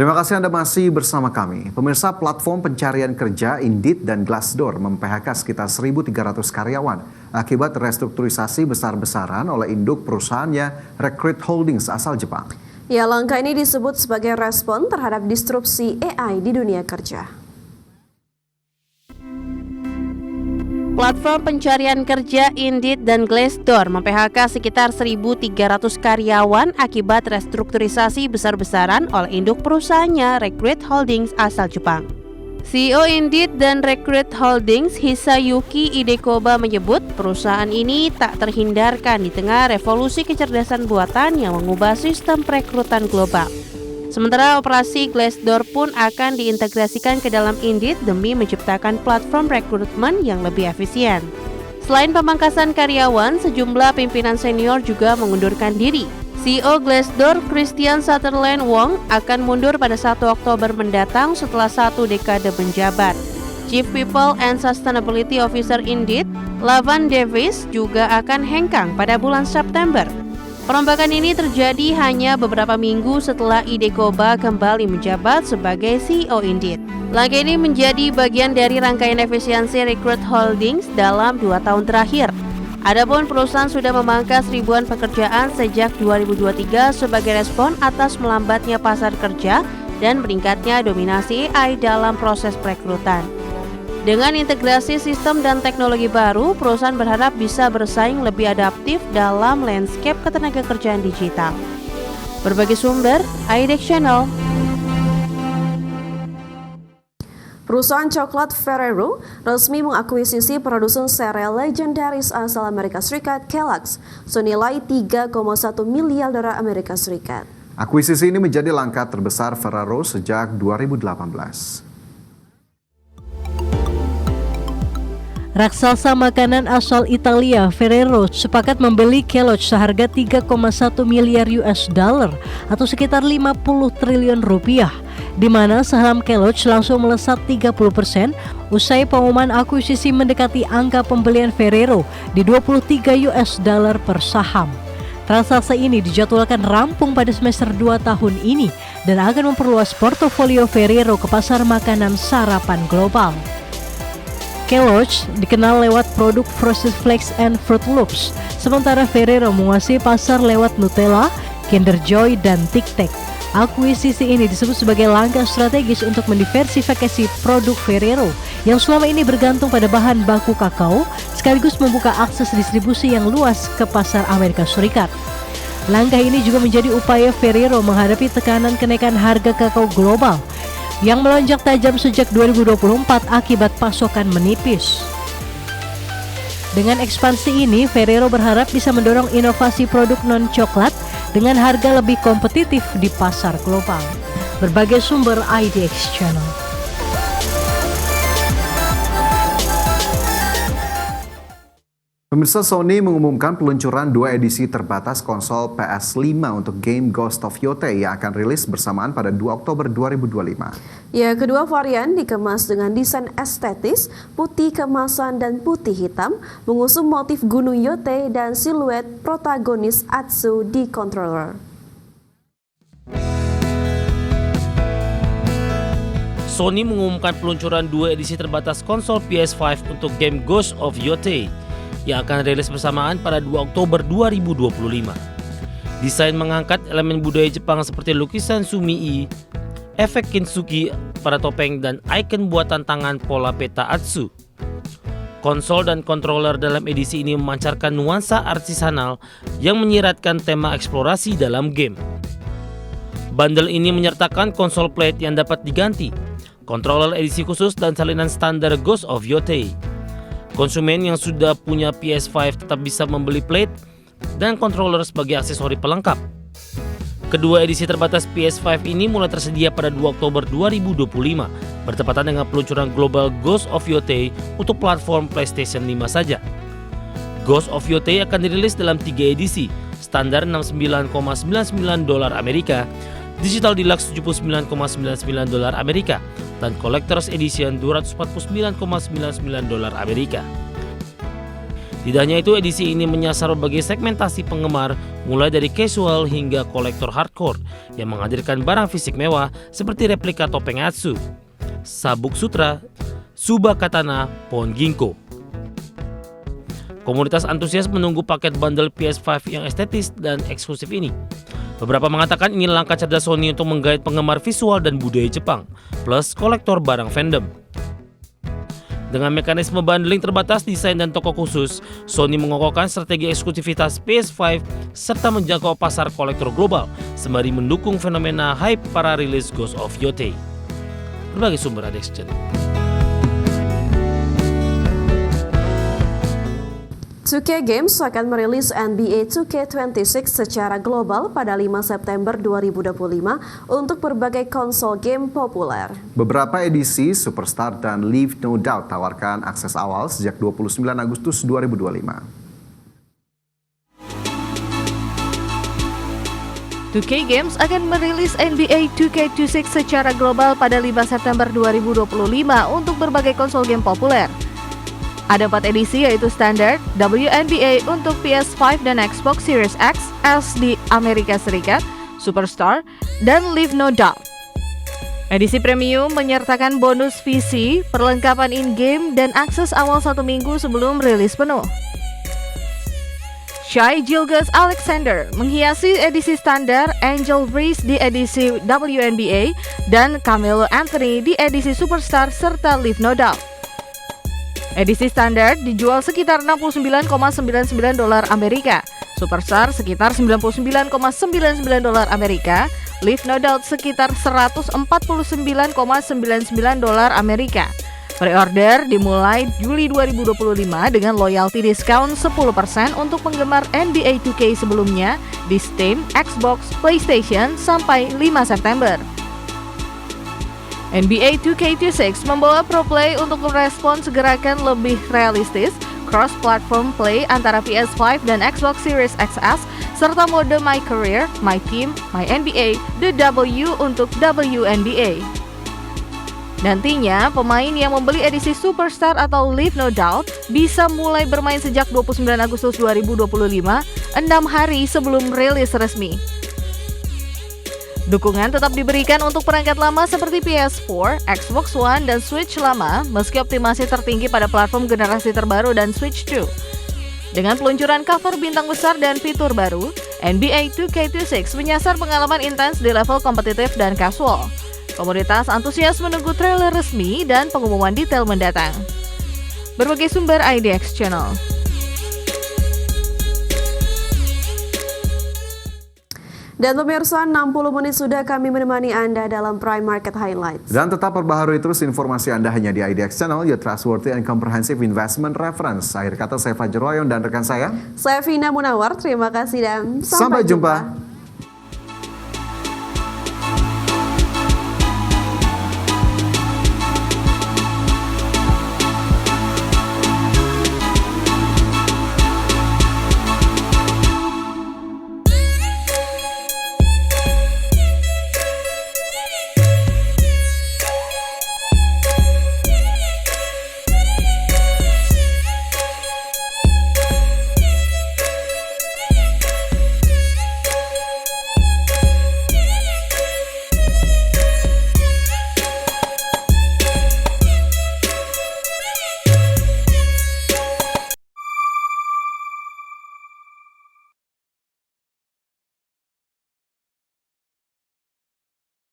Terima kasih Anda masih bersama kami. Pemirsa, platform pencarian kerja Indeed dan Glassdoor mem-PHK sekitar 1.300 karyawan akibat restrukturisasi besar-besaran oleh induk perusahaannya Recruit Holdings asal Jepang. Ya, langkah ini disebut sebagai respon terhadap disrupsi AI di dunia kerja. Platform pencarian kerja Indeed dan Glassdoor mem-PHK sekitar 1.300 karyawan akibat restrukturisasi besar-besaran oleh induk perusahaannya Recruit Holdings asal Jepang. CEO Indeed dan Recruit Holdings Hisayuki Idekoba menyebut perusahaan ini tak terhindarkan di tengah revolusi kecerdasan buatan yang mengubah sistem perekrutan global. Sementara operasi Glassdoor pun akan diintegrasikan ke dalam Indeed demi menciptakan platform rekrutmen yang lebih efisien. Selain pemangkasan karyawan, sejumlah pimpinan senior juga mengundurkan diri. CEO Glassdoor Christian Sutherland Wong akan mundur pada 1 Oktober mendatang setelah 1 dekade menjabat. Chief People and Sustainability Officer Indeed, Lavan Davis, juga akan hengkang pada bulan September. Perombakan ini terjadi hanya beberapa minggu setelah Idekoba kembali menjabat sebagai CEO Indeed. Langkah ini menjadi bagian dari rangkaian efisiensi Recruit Holdings dalam 2 tahun terakhir. Adapun perusahaan sudah memangkas ribuan pekerjaan sejak 2023 sebagai respon atas melambatnya pasar kerja dan meningkatnya dominasi AI dalam proses perekrutan. Dengan integrasi sistem dan teknologi baru, perusahaan berharap bisa bersaing lebih adaptif dalam landscape ketenagakerjaan digital. Berbagai sumber, IDEX Channel. Perusahaan coklat Ferrero resmi mengakuisisi produsen sereal legendaris asal Amerika Serikat Kellogg's senilai 3,1 miliar dolar Amerika Serikat. Akuisisi ini menjadi langkah terbesar Ferrero sejak 2018. Raksasa makanan asal Italia Ferrero sepakat membeli Kellogg's seharga 3,1 miliar US dollar atau sekitar 50 triliun rupiah, di mana saham Kellogg's langsung melesat 30% usai pengumuman akuisisi mendekati angka pembelian Ferrero di 23 US dollar per saham. Transaksi ini dijadwalkan rampung pada semester 2 tahun ini dan akan memperluas portofolio Ferrero ke pasar makanan sarapan global. Kellogg's dikenal lewat produk Frosted Flakes and Fruit Loops, sementara Ferrero menguasai pasar lewat Nutella, Kinder Joy, dan Tic Tac. Akuisisi ini disebut sebagai langkah strategis untuk mendiversifikasi produk Ferrero yang selama ini bergantung pada bahan baku kakao, sekaligus membuka akses distribusi yang luas ke pasar Amerika Serikat. Langkah ini juga menjadi upaya Ferrero menghadapi tekanan kenaikan harga kakao global yang melonjak tajam sejak 2024 akibat pasokan menipis. Dengan ekspansi ini, Ferrero berharap bisa mendorong inovasi produk non-coklat dengan harga lebih kompetitif di pasar global. Berbagai sumber IDX Channel. Pemirsa, Sony mengumumkan peluncuran 2 edisi terbatas konsol PS5 untuk game Ghost of Yotei yang akan rilis bersamaan pada 2 Oktober 2025. Ya, kedua varian dikemas dengan desain estetis, putih kemasan dan putih hitam, mengusung motif gunung Yotei dan siluet protagonis Atsu di controller. Sony mengumumkan peluncuran 2 edisi terbatas konsol PS5 untuk game Ghost of Yotei yang akan rilis bersamaan pada 2 Oktober 2025. Desain mengangkat elemen budaya Jepang seperti lukisan sumii, efek kintsugi pada topeng, dan ikon buatan tangan pola peta Atsu. Konsol dan controller dalam edisi ini memancarkan nuansa artisanal yang menyiratkan tema eksplorasi dalam game. Bundle ini menyertakan konsol plate yang dapat diganti, controller edisi khusus, dan salinan standar Ghost of Yotei. Konsumen yang sudah punya PS5 tetap bisa membeli plate dan controller sebagai aksesori pelengkap. Kedua edisi terbatas PS5 ini mulai tersedia pada 2 Oktober 2025, bertepatan dengan peluncuran global Ghost of Yotei untuk platform PlayStation 5 saja. Ghost of Yotei akan dirilis dalam 3 edisi, standar $69,99 Amerika, Digital Deluxe $79,99 Amerika, dan Collector's Edition $249,99 Amerika. Tidak hanya itu, edisi ini menyasar berbagai segmentasi penggemar, mulai dari casual hingga kolektor hardcore, yang menghadirkan barang fisik mewah seperti replika topeng Atsu, sabuk sutra, Suba Katana, pohon ginkgo. Komunitas antusias menunggu paket bundle PS5 yang estetis dan eksklusif ini. Beberapa mengatakan ini langkah cerdas Sony untuk menggait penggemar visual dan budaya Jepang, plus kolektor barang fandom. Dengan mekanisme bundling terbatas, desain dan toko khusus, Sony mengokohkan strategi eksklusivitas PS5 serta menjangkau pasar kolektor global sembari mendukung fenomena hype para rilis Ghost of Yotei. Berbagai sumber ADX Channel. 2K Games akan merilis NBA 2K26 secara global pada 5 September 2025 untuk berbagai konsol game populer. Beberapa edisi Superstar dan Leave No Doubt tawarkan akses awal sejak 29 Agustus 2025. 2K Games akan merilis NBA 2K26 secara global pada 5 September 2025 untuk berbagai konsol game populer. Ada 4 edisi yaitu Standard, WNBA untuk PS5 dan Xbox Series X S di Amerika Serikat, Superstar, dan Leave No Doubt. Edisi Premium menyertakan bonus PC, perlengkapan in-game, dan akses awal 1 minggu sebelum rilis penuh. Shai Gilgeous-Alexander menghiasi edisi Standar, Angel Reese di edisi WNBA, dan Carmelo Anthony di edisi Superstar serta Leave No Doubt. Edisi Standar dijual sekitar $69,99 Amerika, Superstar sekitar $99,99 Amerika, Leave No Doubt sekitar $149,99 Amerika. Pre-order dimulai Juli 2025 dengan loyalty discount 10% untuk penggemar NBA 2K sebelumnya di Steam, Xbox, PlayStation sampai 5 September. NBA 2K26 membawa Pro Play untuk merespons gerakan lebih realistis, cross-platform play antara PS5 dan Xbox Series XS, serta mode My Career, My Team, My NBA, The W untuk WNBA. Nantinya, pemain yang membeli edisi Superstar atau Leave No Doubt bisa mulai bermain sejak 29 Agustus 2025, 6 hari sebelum rilis resmi. Dukungan tetap diberikan untuk perangkat lama seperti PS4, Xbox One, dan Switch lama, meski optimasi tertinggi pada platform generasi terbaru dan Switch 2. Dengan peluncuran cover bintang besar dan fitur baru, NBA 2K26 menyasar pengalaman intens di level kompetitif dan casual. Komunitas antusias menunggu trailer resmi dan pengumuman detail mendatang. Berbagai sumber IDX Channel. Dan pemirsa, 60 menit sudah kami menemani Anda dalam Prime Market Highlights. Dan tetap perbaharui terus informasi Anda hanya di IDX Channel, your trustworthy and comprehensive investment reference. Akhir kata, saya Fajar Royon dan rekan saya Vina Munawar, terima kasih dan sampai jumpa.